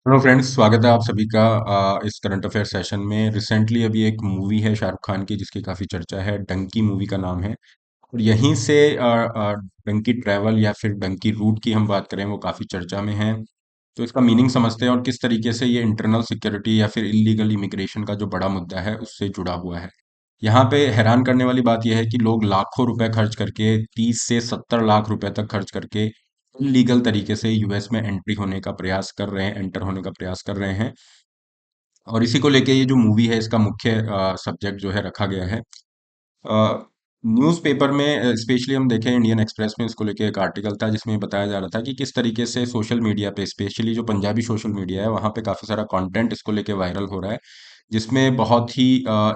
Hello friends, स्वागत है आप सभी का इस करंट अफेयर सेशन में। रिसेंटली अभी एक मूवी है शाहरुख खान की जिसकी काफ़ी चर्चा है। डंकी मूवी का नाम है। और यहीं से डंकी ट्रैवल या फिर डंकी रूट की हम बात करें, वो काफ़ी चर्चा में है। तो इसका मीनिंग समझते हैं और किस तरीके से ये इंटरनल सिक्योरिटी या फिर इलीगल इमिग्रेशन का जो बड़ा मुद्दा है उससे जुड़ा हुआ है। यहाँ पे हैरान करने वाली बात यह है कि लोग लाखों रुपए खर्च करके 30 से 70 लाख रुपए तक खर्च करके इलीगल तरीके से यूएस में एंट्री होने का प्रयास कर रहे हैं, एंटर होने का प्रयास कर रहे हैं। और इसी को लेके ये जो मूवी है इसका मुख्य सब्जेक्ट जो है रखा गया है। न्यूज़पेपर में स्पेशली हम देखें, इंडियन एक्सप्रेस में इसको लेके एक आर्टिकल था जिसमें बताया जा रहा था कि किस तरीके से सोशल मीडिया पे, स्पेशली जो पंजाबी सोशल मीडिया है वहाँ पे काफ़ी सारा कंटेंट इसको लेके वायरल हो रहा है, जिसमें बहुत ही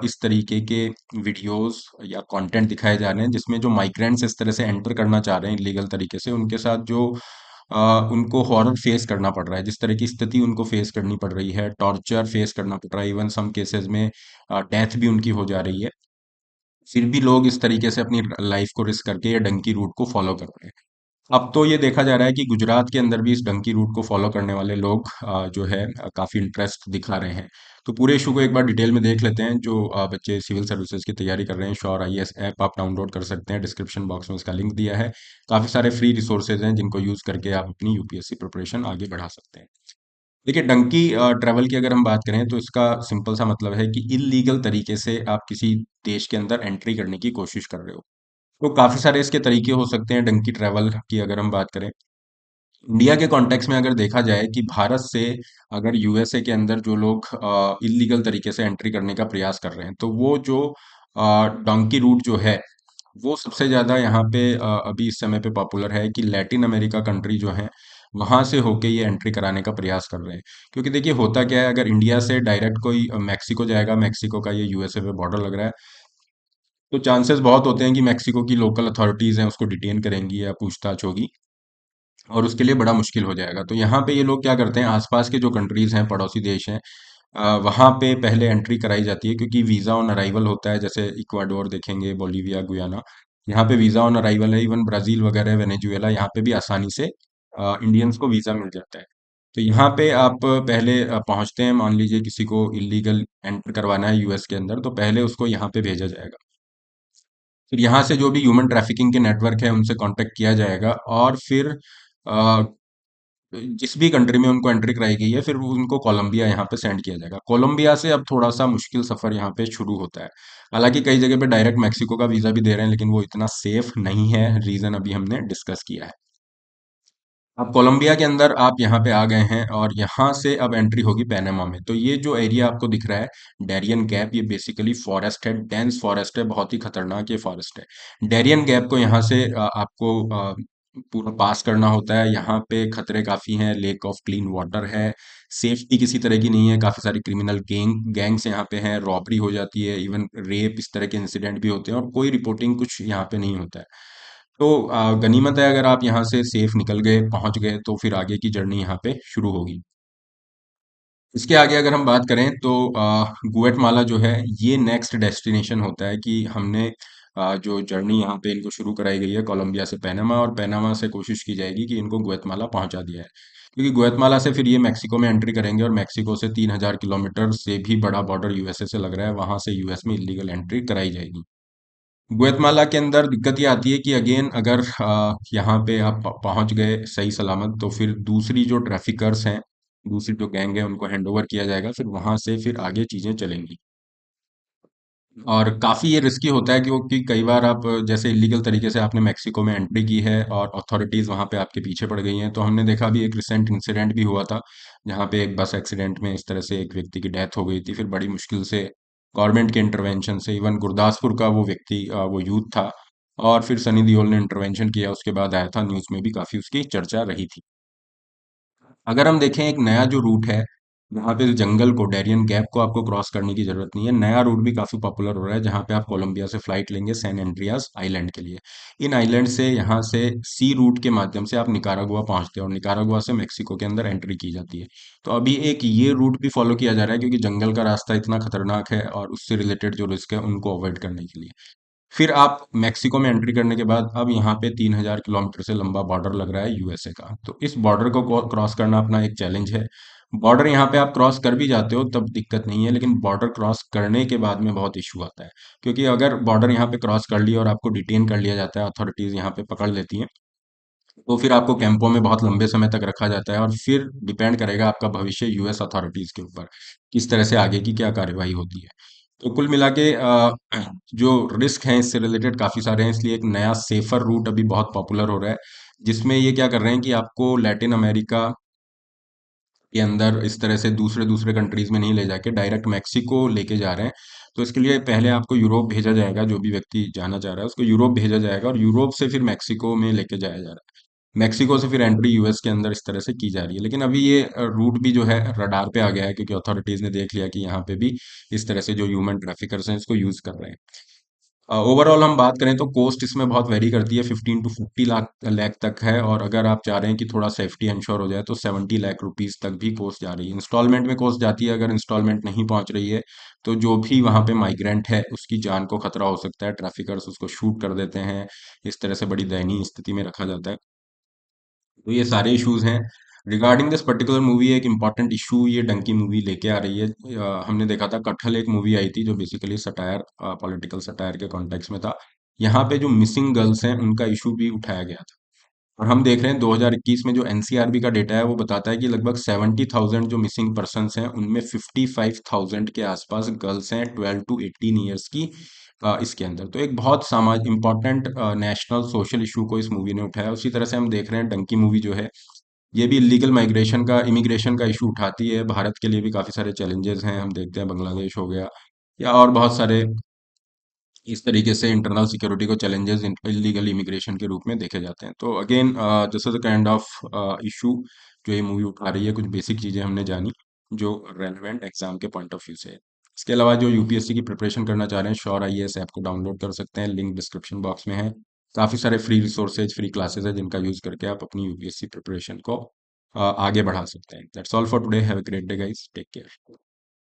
इस तरीके के वीडियोस या कंटेंट दिखाए जा रहे हैं जिसमें जो माइग्रेंट्स इस तरह से एंटर करना चाह रहे हैं इलीगल तरीके से, उनके साथ जो उनको हॉरर फेस करना पड़ रहा है, जिस तरह की स्थिति उनको फेस करनी पड़ रही है, टॉर्चर फेस करना पड़ रहा है, इवन सम केसेस में डेथ भी उनकी हो जा रही है। फिर भी लोग इस तरीके से अपनी लाइफ को रिस्क करके ये डंकी रूट को फॉलो कर रहे हैं। अब तो ये देखा जा रहा है कि गुजरात के अंदर भी इस डंकी रूट को फॉलो करने वाले लोग जो है काफी इंटरेस्ट दिखा रहे हैं। तो पूरे इशू को एक बार डिटेल में देख लेते हैं। जो बच्चे सिविल सर्विसेज की तैयारी कर रहे हैं, श्योर आईएएस ऐप आप डाउनलोड कर सकते हैं। डिस्क्रिप्शन बॉक्स में इसका लिंक दिया है। काफी सारे फ्री रिसोर्सेज हैं जिनको यूज करके आप अपनी यूपीएससी प्रिपरेशन आगे बढ़ा सकते हैं। देखिए, डंकी ट्रैवल की अगर हम बात करें तो इसका सिंपल सा मतलब है कि इलीगल तरीके से आप किसी देश के अंदर एंट्री करने की कोशिश कर रहे हो। तो काफी सारे इसके तरीके हो सकते हैं डंकी ट्रैवल की अगर हम बात करें। इंडिया के कॉन्टेक्स्ट में अगर देखा जाए कि भारत से अगर यूएसए के अंदर जो लोग इलीगल तरीके से एंट्री करने का प्रयास कर रहे हैं, तो वो जो डोंकी रूट जो है वो सबसे ज्यादा यहाँ पे अभी इस समय पे पॉपुलर है कि लैटिन अमेरिका कंट्री जो है वहां से होके ये एंट्री कराने का प्रयास कर रहे हैं। क्योंकि देखिए होता क्या है, अगर इंडिया से डायरेक्ट कोई मैक्सिको जाएगा, मैक्सिको का ये यूएसए पे बॉर्डर लग रहा है, तो चांसेस बहुत होते हैं कि मैक्सिको की लोकल अथॉरिटीज हैं उसको डिटेन करेंगी या पूछताछ होगी, और उसके लिए बड़ा मुश्किल हो जाएगा। तो यहाँ पे ये लोग क्या करते हैं, आसपास के जो कंट्रीज हैं, पड़ोसी देश हैं, वहाँ पे पहले एंट्री कराई जाती है क्योंकि वीज़ा ऑन अराइवल होता है। जैसे इक्वाडोर देखेंगे, बोलीविया, गुयाना, यहाँ पे वीज़ा ऑन अराइवल है। इवन ब्राज़ील वगैरह, वेनेजुएला, यहाँ पे भी आसानी से इंडियंस को वीज़ा मिल जाता है। तो यहाँ पे आप पहले पहुँचते हैं, मान लीजिए किसी को इलीगल एंटर करवाना है यूएस के अंदर, तो पहले उसको यहाँ पे भेजा जाएगा। फिर यहाँ से जो भी ह्यूमन ट्रैफिकिंग के नेटवर्क है उनसे कांटेक्ट किया जाएगा, और फिर अ, जिस भी कंट्री में उनको एंट्री कराई गई है फिर वो उनको कोलंबिया यहाँ पे सेंड किया जाएगा। कोलंबिया से अब थोड़ा सा मुश्किल सफर यहाँ पे शुरू होता है। हालांकि कई जगह पे डायरेक्ट मैक्सिको का वीजा भी दे रहे हैं, लेकिन वो इतना सेफ नहीं है। रीजन अभी हमने डिस्कस किया है। अब कोलंबिया के अंदर आप यहाँ पे आ गए हैं और यहाँ से अब एंट्री होगी पैनामा में। तो ये जो एरिया आपको दिख रहा है, डेरियन गैप, ये बेसिकली फॉरेस्ट है, डेंस फॉरेस्ट है, बहुत ही खतरनाक ये फॉरेस्ट है। डेरियन गैप को यहाँ से आपको पूरा पास करना होता है। यहाँ पे खतरे काफी हैं, लेक ऑफ क्लीन वाटर है, सेफ्टी किसी तरह की नहीं है, काफी सारी क्रिमिनल गैंग्स यहाँ पे हैं, रॉबरी हो जाती है, इवन रेप, इस तरह के इंसिडेंट भी होते हैं, और कोई रिपोर्टिंग कुछ यहाँ पे नहीं होता है। तो गनीमत है अगर आप यहाँ से सेफ निकल गए, पहुंच गए, तो फिर आगे की जर्नी यहाँ पे शुरू होगी। इसके आगे अगर हम बात करें तो गुएटमाला जो है ये नेक्स्ट डेस्टिनेशन होता है कि हमने जो जर्नी यहाँ पे इनको शुरू कराई गई है कोलंबिया से पैनामा, और पैनामा से कोशिश की जाएगी कि इनको गुएतमाला पहुंचा दिया है। क्योंकि गुएतमाला से फिर ये मैक्सिको में एंट्री करेंगे, और मैक्सिको से 3000 किलोमीटर से भी बड़ा बॉर्डर यूएसए से लग रहा है, वहां से यूएस में इलीगल एंट्री कराई जाएगी। ग्वेतमाला के अंदर दिक्कत ये आती है कि अगेन अगर यहाँ पे आप पहुंच गए सही सलामत, तो फिर दूसरी जो ट्रैफिकर्स हैं, दूसरी जो गैंग है, उनको हैंड ओवर किया जाएगा, फिर वहां से फिर आगे चीजें चलेंगी। और काफी ये रिस्की होता है क्योंकि कई बार आप जैसे इलीगल तरीके से आपने मैक्सिको में एंट्री की है और अथॉरिटीज वहां पे आपके पीछे पड़ गई हैं। तो हमने देखा भी एक रिसेंट इंसिडेंट भी हुआ था जहाँ पे एक बस एक्सीडेंट में इस तरह से एक व्यक्ति की डेथ हो गई थी। फिर बड़ी मुश्किल से गवर्नमेंट के इंटरवेंशन से, इवन गुरदासपुर का वो व्यक्ति वो यूथ था, और फिर सनी देओल ने इंटरवेंशन किया, उसके बाद आया था न्यूज में भी काफी उसकी चर्चा रही थी। अगर हम देखें एक नया जो रूट है, जहाँ पे जंगल को, डेरियन गैप को आपको क्रॉस करने की जरूरत नहीं है, नया रूट भी काफी पॉपुलर हो रहा है, जहाँ पे आप कोलंबिया से फ्लाइट लेंगे सैन एंड्रियास आइलैंड के लिए। इन आइलैंड से, यहाँ से सी रूट के माध्यम से आप निकारागुआ पहुंचते हैं, और निकारागुआ से मेक्सिको के अंदर एंट्री की जाती है। तो अभी एक ये रूट भी फॉलो किया जा रहा है क्योंकि जंगल का रास्ता इतना खतरनाक है, और उससे रिलेटेड जो रिस्क है उनको अवॉइड करने के लिए। फिर आप मैक्सिको में एंट्री करने के बाद अब यहाँ पे 3000 किलोमीटर से लंबा बॉर्डर लग रहा है यूएसए का। तो इस बॉर्डर को क्रॉस करना अपना एक चैलेंज है। बॉर्डर यहाँ पे आप क्रॉस कर भी जाते हो तब दिक्कत नहीं है, लेकिन बॉर्डर क्रॉस करने के बाद में बहुत इशू आता है। क्योंकि अगर बॉर्डर यहाँ पे क्रॉस कर लिया और आपको डिटेन कर लिया जाता है, अथॉरिटीज यहाँ पे पकड़ लेती हैं, तो फिर आपको कैंपों में बहुत लंबे समय तक रखा जाता है, और फिर डिपेंड करेगा आपका भविष्य यूएस अथॉरिटीज के ऊपर, किस तरह से आगे की क्या कार्यवाही होती है। तो कुल मिला के जो रिस्क हैं इससे रिलेटेड काफी सारे हैं, इसलिए एक नया सेफर रूट अभी बहुत पॉपुलर हो रहा है, जिसमें ये क्या कर रहे हैं कि आपको लैटिन अमेरिका के अंदर इस तरह से दूसरे दूसरे कंट्रीज में नहीं ले जाके डायरेक्ट मैक्सिको लेके जा रहे हैं। तो इसके लिए पहले आपको यूरोप भेजा जाएगा, जो भी व्यक्ति जाना चाह रहा है उसको यूरोप भेजा जाएगा, और यूरोप से फिर मैक्सिको में लेके जाया जा रहा है। मैक्सिको से फिर एंट्री यूएस के अंदर इस तरह से की जा रही है। लेकिन अभी ये रूट भी जो है रडार पे आ गया है, क्योंकि अथॉरिटीज ने देख लिया कि यहाँ पे भी इस तरह से जो ह्यूमन ट्रैफिकर्स हैं इसको यूज कर रहे हैं। ओवरऑल हम बात करें तो कोस्ट इसमें बहुत वेरी करती है, 15 to 50 लाख तक है, और अगर आप चाह रहे हैं कि थोड़ा सेफ्टी इंश्योर हो जाए तो 70 लाख रुपीज तक भी कोस्ट जा रही है। इंस्टॉलमेंट में कोस्ट जाती है, अगर इंस्टॉलमेंट नहीं पहुंच रही है तो जो भी वहां पे माइग्रेंट है उसकी जान को खतरा हो सकता है, ट्रैफिकर्स उसको शूट कर देते हैं, इस तरह से बड़ी दयनीय स्थिति में रखा जाता है। तो ये सारे इश्यूज हैं। रिगार्डिंग दिस पर्टिकुलर मूवी, एक इम्पॉर्टेंट इशू ये डंकी मूवी लेके आ रही है। हमने देखा था कटहल, एक मूवी आई थी जो बेसिकली सटायर, पॉलिटिकल सटायर के कॉन्टेक्स्ट में था। यहाँ पे जो मिसिंग गर्ल्स हैं उनका इशू भी उठाया गया था, और हम देख रहे हैं 2021 में जो एनसीआरबी का डेटा है वो बताता है कि लगभग 70,000 जो मिसिंग पर्सन्स हैं उनमें 55,000 के आसपास गर्ल्स हैं 12 to 18 ईयर्स की। इसके अंदर तो एक बहुत समाज इम्पोर्टेंट नेशनल सोशल इशू को इस मूवी ने उठाया। उसी तरह से हम देख रहे हैं डंकी मूवी जो है ये भी इलीगल माइग्रेशन का, इमिग्रेशन का इशू उठाती है। भारत के लिए भी काफी सारे चैलेंजेस हैं, हम देखते हैं बांग्लादेश हो गया या और बहुत सारे इस तरीके से इंटरनल सिक्योरिटी को चैलेंजेस इलीगल इमिग्रेशन के रूप में देखे जाते हैं। तो again this is the kind of issue जो ये मूवी उठा रही है। कुछ बेसिक चीजें हमने जानी जो रेलेवेंट एग्जाम के पॉइंट ऑफ व्यू से है। इसके अलावा जो यूपीएससी की प्रिपरेशन करना चाह रहे हैं, श्योर आईएएस ऐप को डाउनलोड कर सकते हैं, लिंक डिस्क्रिप्शन बॉक्स में है। काफी सारे फ्री रिसोर्सेज, फ्री क्लासेस है जिनका यूज करके आप अपनी यूपीएससी प्रिपरेशन को आगे बढ़ा सकते हैं। That's all for today, have a great day guys, take care.